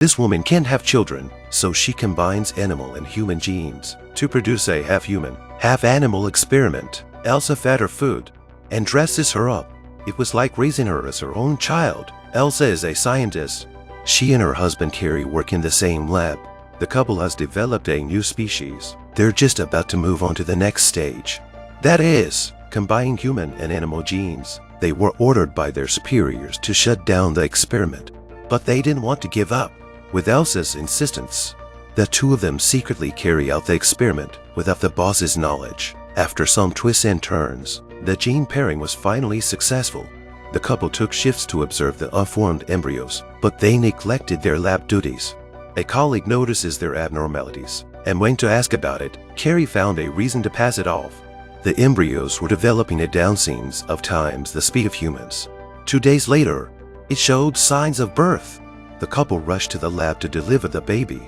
This woman can't have children, so she combines animal and human genes to produce a half-human, half-animal experiment. Elsa fed her food and dresses her up. It was like raising her as her own child. Elsa is a scientist. She and her husband Carrie work in the same lab. The couple has developed a new species. They're just about to move on to the next stage. That is, combining human and animal genes. They were ordered by their superiors to shut down the experiment, but they didn't want to give up. With Elsa's insistence, the two of them secretly carry out the experiment without the boss's knowledge. After some twists and turns, the gene pairing was finally successful. The couple took shifts to observe the unformed embryos, but they neglected their lab duties. A colleague notices their abnormalities, and when to ask about it, Carrie found a reason to pass it off. The embryos were developing at down scenes of times the speed of humans. 2 days later, it showed signs of birth. The couple rushed to the lab to deliver the baby.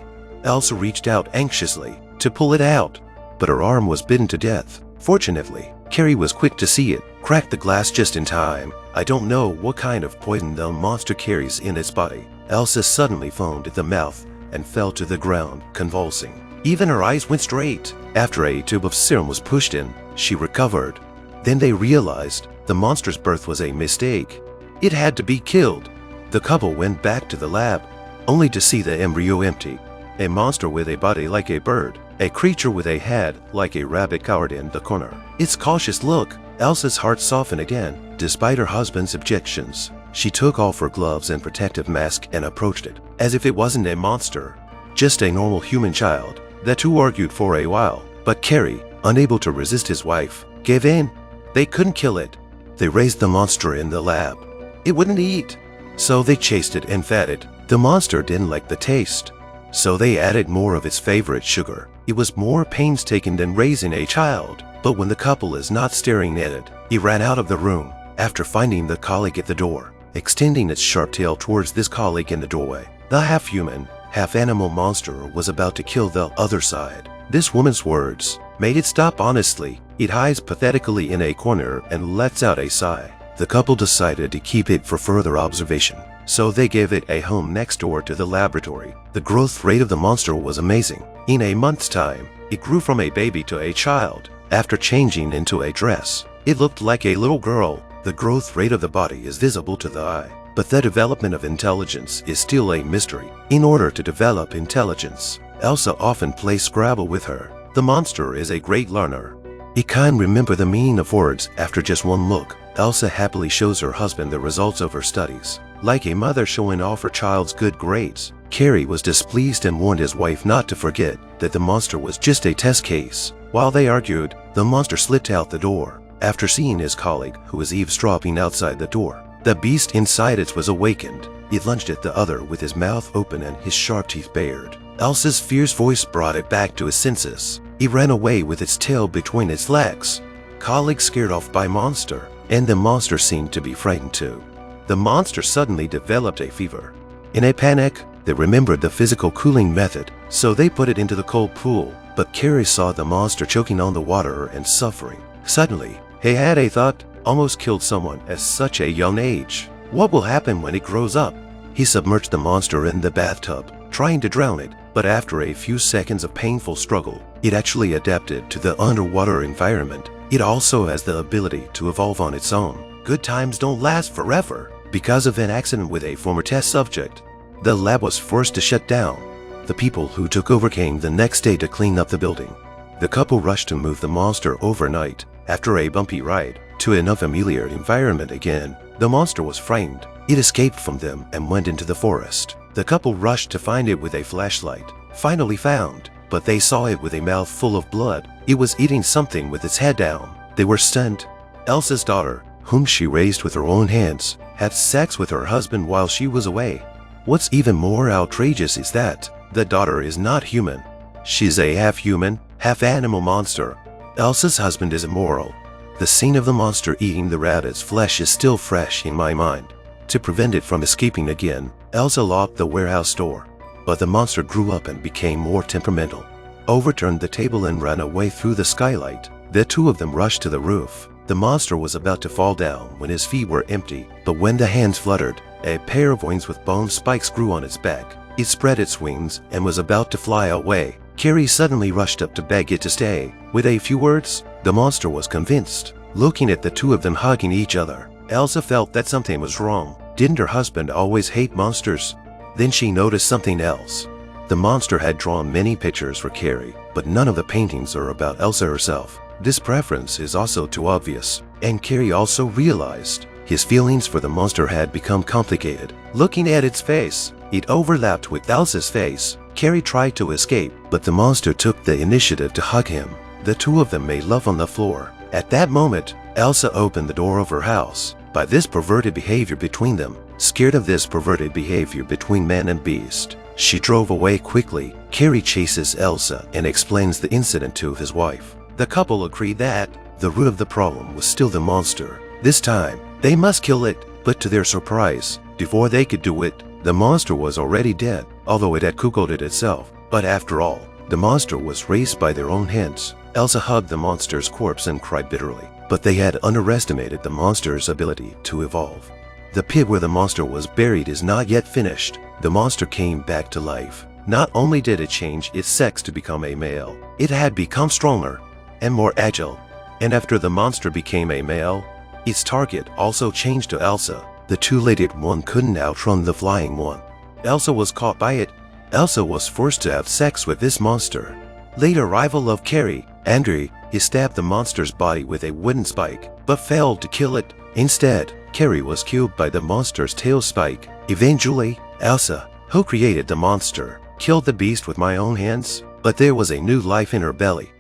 Elsa reached out anxiously to pull it out, but her arm was bitten to death. Fortunately, Carrie was quick to see it, cracked the glass just in time. I don't know what kind of poison the monster carries in its body. Elsa suddenly foamed at the mouth and fell to the ground, convulsing. Even her eyes went straight. After a tube of serum was pushed in, she recovered. Then they realized the monster's birth was a mistake. It had to be killed. The couple went back to the lab, only to see the embryo empty. A monster with a body like a bird, a creature with a head like a rabbit cowered in the corner. Its cautious look, Elsa's heart softened again, despite her husband's objections. She took off her gloves and protective mask and approached it, as if it wasn't a monster, just a normal human child. The two argued for a while, but Carrie, unable to resist his wife, gave in. They couldn't kill it. They raised the monster in the lab. It wouldn't eat, so they chased it and fed it. The monster didn't like the taste, so they added more of its favorite sugar. It was more painstaking than raising a child, but when the couple is not staring at it, he ran out of the room after finding the colleague at the door, extending its sharp tail towards this colleague in the doorway. The half-human, half-animal monster was about to kill the other side. This woman's words made it stop honestly. It hides pathetically in a corner and lets out a sigh. The couple decided to keep it for further observation, so they gave it a home next door to the laboratory. The growth rate of the monster was amazing. In a month's time, it grew from a baby to a child. After changing into a dress, it looked like a little girl. The growth rate of the body is visible to the eye, but the development of intelligence is still a mystery. In order to develop intelligence, Elsa often plays Scrabble with her. The monster is a great learner. It can remember the meaning of words after just one look. Elsa happily shows her husband the results of her studies. Like a mother showing off her child's good grades, Carrie was displeased and warned his wife not to forget that the monster was just a test case. While they argued, the monster slipped out the door. After seeing his colleague, who was eavesdropping outside the door, the beast inside it was awakened. It lunged at the other with his mouth open and his sharp teeth bared. Elsa's fierce voice brought it back to his senses. It ran away with its tail between its legs. Colleague scared off by monster, and the monster seemed to be frightened too. The monster suddenly developed a fever. In a panic, they remembered the physical cooling method, so they put it into the cold pool. But Carrie saw the monster choking on the water and suffering. Suddenly, he had a thought, almost killed someone at such a young age. What will happen when it grows up? He submerged the monster in the bathtub, trying to drown it, but after a few seconds of painful struggle, it actually adapted to the underwater environment. It also has the ability to evolve on its own. Good times don't last forever. Because of an accident with a former test subject, the lab was forced to shut down. The people who took over came the next day to clean up the building. The couple rushed to move the monster overnight. After a bumpy ride to an unfamiliar environment again, the monster was frightened. It escaped from them and went into the forest. The couple rushed to find it with a flashlight. Finally found, but they saw it with a mouth full of blood. It was eating something with its head down. They were stunned. Elsa's daughter, whom she raised with her own hands, had sex with her husband while she was away. What's even more outrageous is that the daughter is not human. She's a half-human, half-animal monster. Elsa's husband is immoral. The scene of the monster eating the rabbit's flesh is still fresh in my mind. To prevent it from escaping again, Elsa locked the warehouse door. But the monster grew up and became more temperamental, overturned the table and ran away through the skylight. The two of them rushed to the roof. The monster was about to fall down when his feet were empty, but when the hands fluttered, a pair of wings with bone spikes grew on its back. It spread its wings and was about to fly away. Carrie suddenly rushed up to beg it to stay. With a few words, the monster was convinced. Looking at the two of them hugging each other, Elsa felt that something was wrong. Didn't her husband always hate monsters? Then she noticed something else. The monster had drawn many pictures for Carrie, but none of the paintings are about Elsa herself. This preference is also too obvious, and Carrie also realized his feelings for the monster had become complicated. Looking at its face, it overlapped with Elsa's face. Carrie tried to escape, but the monster took the initiative to hug him. The two of them made love on the floor. At that moment, Elsa opened the door of her house. By this perverted behavior between them, scared of this perverted behavior between man and beast, she drove away quickly. Carrie chases Elsa and explains the incident to his wife. The couple agreed that the root of the problem was still the monster. This time, they must kill it, but to their surprise, before they could do it, the monster was already dead, although it had googled it itself. But after all, the monster was raised by their own hands. Elsa hugged the monster's corpse and cried bitterly, but they had underestimated the monster's ability to evolve. The pit where the monster was buried is not yet finished. The monster came back to life. Not only did it change its sex to become a male, it had become stronger and more agile. And after the monster became a male, its target also changed to Elsa. The two-legged one couldn't outrun the flying one. Elsa was caught by it. Elsa was forced to have sex with this monster. Later rival of Carrie, Andre, he stabbed the monster's body with a wooden spike, but failed to kill it. Instead, Carrie was killed by the monster's tail spike. Eventually, Elsa, who created the monster, killed the beast with my own hands, but there was a new life in her belly.